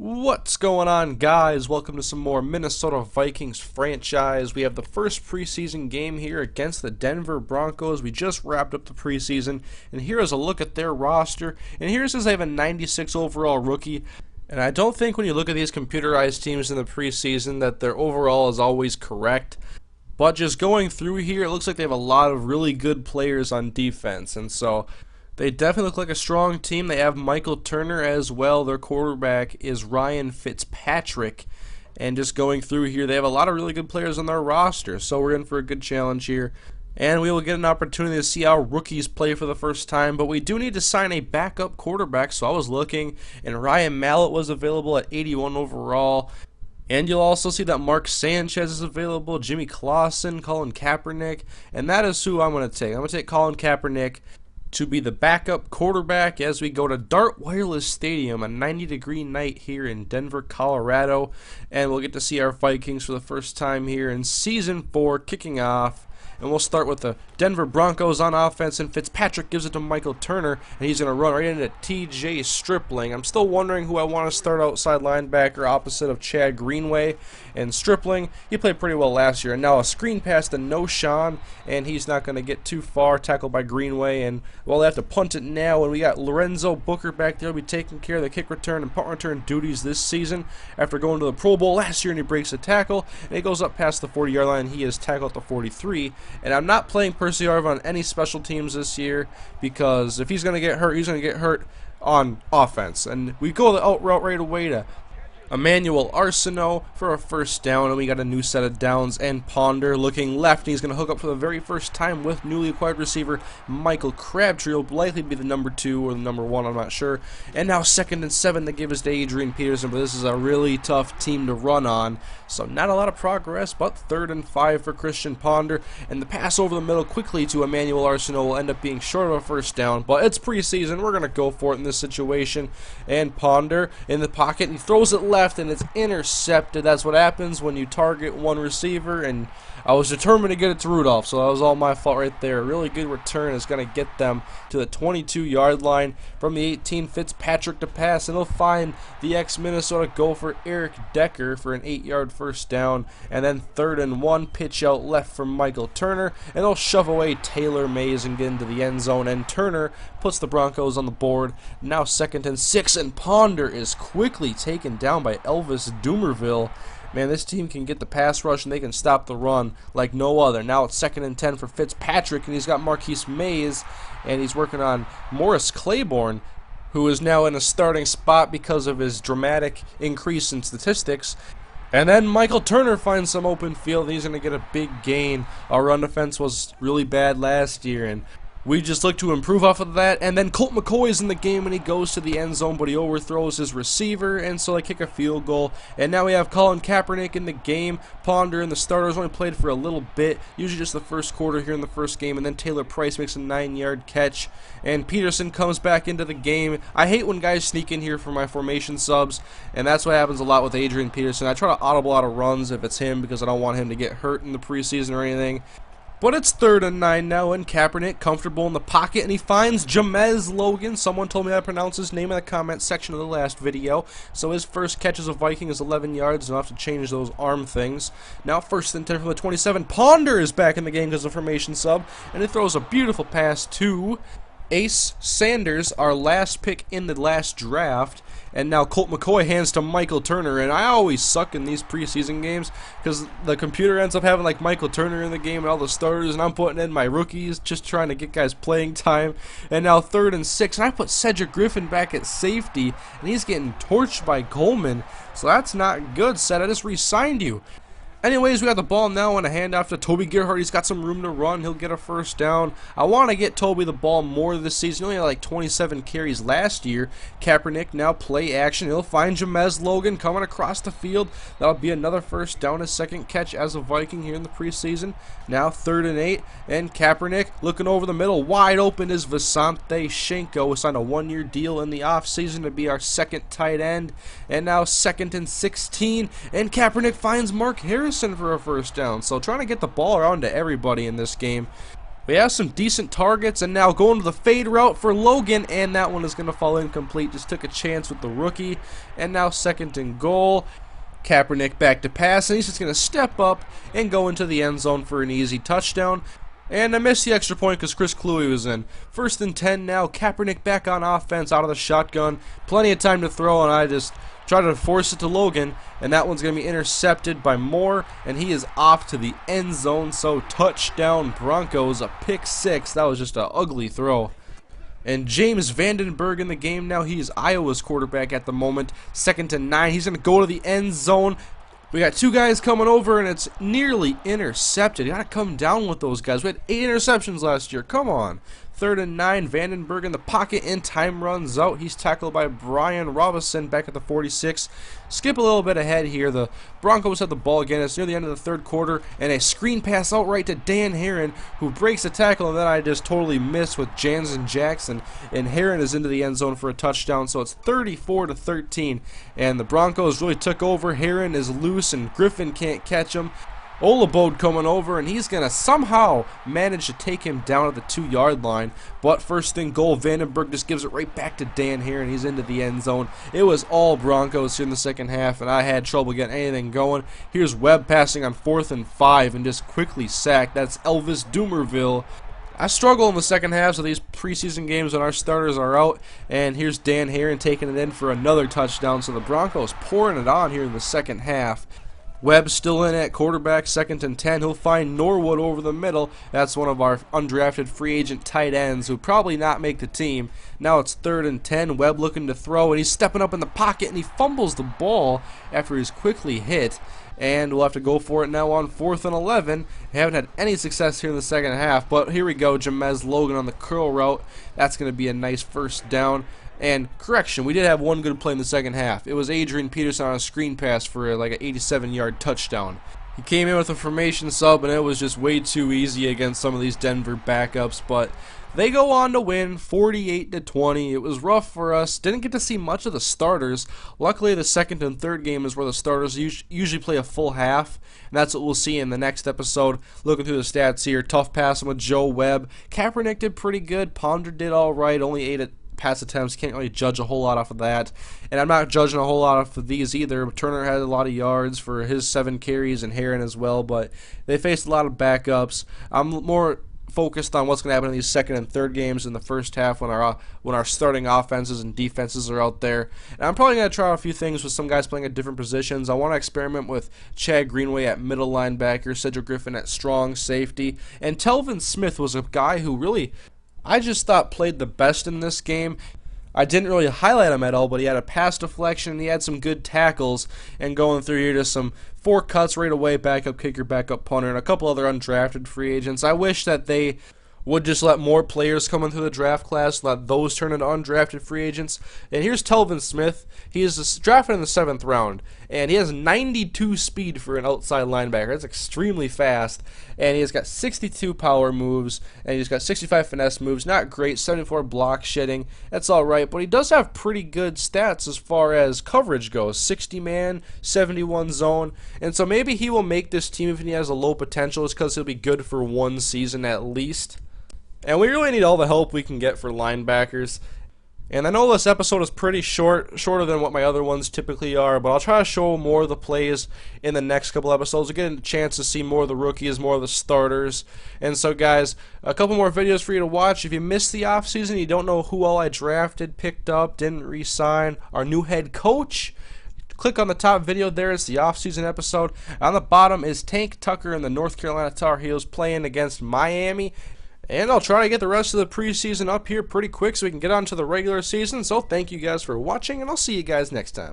What's going on, guys? Welcome to some more Minnesota Vikings franchise. We have the first preseason game here against the Denver Broncos. We just wrapped up the preseason, and here is a look at their roster. And here it says they have a 96 overall rookie. And I don't think when you look at these computerized teams in the preseason that their overall is always correct. But just going through here, it looks like they have a lot of really good players on defense, and so they definitely look like a strong team. They have Michael Turner as well. Their quarterback is Ryan Fitzpatrick. And just going through here, they have a lot of really good players on their roster. So we're in for a good challenge here. And we will get an opportunity to see how rookies play for the first time. But we do need to sign a backup quarterback. So I was looking, and Ryan Mallett was available at 81 overall. And you'll also see that Mark Sanchez is available, Jimmy Clausen, Colin Kaepernick. And that is who I'm going to take. I'm going to take Colin Kaepernick to be the backup quarterback as we go to Dart Wireless Stadium, a 90-degree night here in Denver, Colorado, and we'll get to see our Vikings for the first time here in Season 4 kicking off. And we'll start with the Denver Broncos on offense, and Fitzpatrick gives it to Michael Turner, and he's going to run right into TJ Stripling. I'm still wondering who I want to start outside linebacker opposite of Chad Greenway. And Stripling, he played pretty well last year. And now a screen pass to No Sean, and he's not going to get too far, tackled by Greenway. And, well, they have to punt it now, and we got Lorenzo Booker back there. He'll be taking care of the kick return and punt return duties this season after going to the Pro Bowl last year, and he breaks a tackle, and he goes up past the 40-yard line. He is tackled at the 43. And I'm not playing Percy Harvin on any special teams this year because if he's going to get hurt, he's going to get hurt on offense. And we go the out route right away to Emmanuel Arsenault for a first down, and we got a new set of downs, and Ponder looking left, and he's going to hook up for the very first time with newly acquired receiver Michael Crabtree. Will likely be the number 2 or the number 1, I'm not sure. And now 2nd and 7 to give us to Adrian Peterson, but this is a really tough team to run on, so not a lot of progress, but 3rd and 5 for Christian Ponder, and the pass over the middle quickly to Emmanuel Arsenault will end up being short of a first down, but it's preseason, we're going to go for it in this situation, and Ponder in the pocket, and he throws it left, and it's intercepted. That's what happens when you target one receiver, and I was determined to get it to Rudolph, so that was all my fault right there. A really good return is going to get them to the 22-yard line. From the 18, Fitzpatrick to pass, and he'll find the ex-Minnesota Gopher Eric Decker for an 8-yard first down, and then 3rd and 1, pitch out left from Michael Turner, and they'll shove away Taylor Mays and get into the end zone, and Turner puts the Broncos on the board. Now 2nd and 6, and Ponder is quickly taken down by Elvis Dumerville. Man, this team can get the pass rush and they can stop the run like no other. Now it's 2nd and 10 for Fitzpatrick, and he's got Marquise Mays, and he's working on Morris Claiborne, who is now in a starting spot because of his dramatic increase in statistics. And then Michael Turner finds some open field, and he's going to get a big gain. Our run defense was really bad last year, and we just look to improve off of that. And then Colt McCoy is in the game, and he goes to the end zone, but he overthrows his receiver, and so they kick a field goal. And now we have Colin Kaepernick in the game. Ponder and the starters only played for a little bit, usually just the first quarter here in the first game, and then Taylor Price makes a 9-yard catch, and Peterson comes back into the game. I hate when guys sneak in here for my formation subs, and that's what happens a lot with Adrian Peterson. I try to audible out of runs if it's him because I don't want him to get hurt in the preseason or anything. But it's 3rd and 9 now, and Kaepernick comfortable in the pocket, and he finds Jamez Logan. Someone told me how to pronounce his name in the comment section of the last video. So his first catch as a Viking is 11 yards, and I'll have to change those arm things. Now 1st and 10 from the 27. Ponder is back in the game because of formation sub, and he throws a beautiful pass to Ace Sanders, our last pick in the last draft. And now Colt McCoy hands to Michael Turner, and I always suck in these preseason games because the computer ends up having like Michael Turner in the game and all the starters, and I'm putting in my rookies just trying to get guys playing time. And now 3rd and 6, and I put Cedric Griffin back at safety, and he's getting torched by Coleman, so that's not good, Ced. I just re-signed you. Anyways, we got the ball now and a handoff to Toby Gerhardt. He's got some room to run. He'll get a first down. I want to get Toby the ball more this season. He only had like 27 carries last year. Kaepernick now play action. He'll find Jamez Logan coming across the field. That'll be another first down, his 2nd catch as a Viking here in the preseason. Now 3rd and 8, and Kaepernick looking over the middle. Wide open is Visante Shenko. We signed a 1-year deal in the offseason to be our 2nd tight end. And now 2nd and 16, and Kaepernick finds Mark Harrison for a first down. So trying to get the ball around to everybody in this game. We have some decent targets, and now going to the fade route for Logan, and that one is going to fall incomplete. Just took a chance with the rookie, and now 2nd and goal. Kaepernick back to pass, and he's just going to step up and go into the end zone for an easy touchdown. And I missed the extra point because Chris Kluwe was in. 1st and 10 now. Kaepernick back on offense out of the shotgun. Plenty of time to throw, and I just tried to force it to Logan, and that one's going to be intercepted by Moore, and he is off to the end zone. So touchdown Broncos, a pick 6. That was just an ugly throw. And James Vandenberg in the game now. He is Iowa's quarterback at the moment. 2nd and 9. He's going to go to the end zone. We got 2 guys coming over, and it's nearly intercepted. You got to come down with those guys. We had 8 interceptions last year. Come on. 3rd and 9. Vandenberg in the pocket, and time runs out. He's tackled by Brian Robinson back at the 46. Skip a little bit ahead here. The Broncos have the ball again. It's near the end of the 3rd quarter, and a screen pass outright to Dan Herron, who breaks the tackle, and then I just totally missed with Jansen Jackson, and Herron is into the end zone for a touchdown. So it's 34-13, and the Broncos really took over. Herron is loose, and Griffin can't catch him. Olabode coming over, and he's going to somehow manage to take him down at the 2-yard line. But 1st and goal, Vandenberg just gives it right back to Dan Herron. He's into the end zone. It was all Broncos here in the 2nd half, and I had trouble getting anything going. Here's Webb passing on 4th and 5 and just quickly sacked. That's Elvis Doomerville. I struggle in the 2nd halves of these preseason games when our starters are out, and here's Dan Herron taking it in for another touchdown. So the Broncos pouring it on here in the 2nd half. Webb still in at quarterback, 2nd and 10. He'll find Norwood over the middle. That's one of our undrafted free agent tight ends who probably not make the team. Now it's 3rd and 10. Webb looking to throw, and he's stepping up in the pocket, and he fumbles the ball after he's quickly hit. And we'll have to go for it now on 4th and 11. Haven't had any success here in the 2nd half, but here we go. Jamez Logan on the curl route. That's going to be a nice 1st down. And correction, we did have one good play in the 2nd half. It was Adrian Peterson on a screen pass for like an 87-yard touchdown. He came in with a formation sub, and it was just way too easy against some of these Denver backups. But they go on to win 48-20. It was rough for us. Didn't get to see much of the starters. Luckily, the 2nd and 3rd game is where the starters usually play a full half. And that's what we'll see in the next episode. Looking through the stats here, tough passing with Joe Webb. Kaepernick did pretty good. Ponder did all right. Only 8 pass attempts. Can't really judge a whole lot off of that. And I'm not judging a whole lot off of these either. Turner had a lot of yards for his 7 carries, and Herron as well, but they faced a lot of backups. I'm more focused on what's going to happen in these 2nd and 3rd games in the 1st half when our starting offenses and defenses are out there. And I'm probably going to try a few things with some guys playing at different positions. I want to experiment with Chad Greenway at middle linebacker, Cedric Griffin at strong safety, and Telvin Smith was a guy who really I just thought played the best in this game. I didn't really highlight him at all, but he had a pass deflection, and he had some good tackles, and going through here to some 4 cuts right away, backup kicker, backup punter, and a couple other undrafted free agents. I wish that they would just let more players come in through the draft class, let those turn into undrafted free agents. And here's Telvin Smith. He is drafted in the 7th round, and he has 92 speed for an outside linebacker. That's extremely fast, and he has got 62 power moves, and he's got 65 finesse moves. Not great, 74 block shedding. That's all right, but he does have pretty good stats as far as coverage goes. 60 man, 71 zone, and so maybe he will make this team if he has a low potential. It's because he'll be good for 1 season at least. And we really need all the help we can get for linebackers. And I know this episode is pretty shorter than what my other ones typically are, but I'll try to show more of the plays in the next couple episodes. We'll get a chance to see more of the rookies, more of the starters. And so, guys, a couple more videos for you to watch. If you missed the offseason, you don't know who all I drafted, picked up, didn't re-sign, our new head coach, click on the top video there. It's the offseason episode. On the bottom is Tank Tucker and the North Carolina Tar Heels playing against Miami. And I'll try to get the rest of the preseason up here pretty quick so we can get on to the regular season. So thank you guys for watching, and I'll see you guys next time.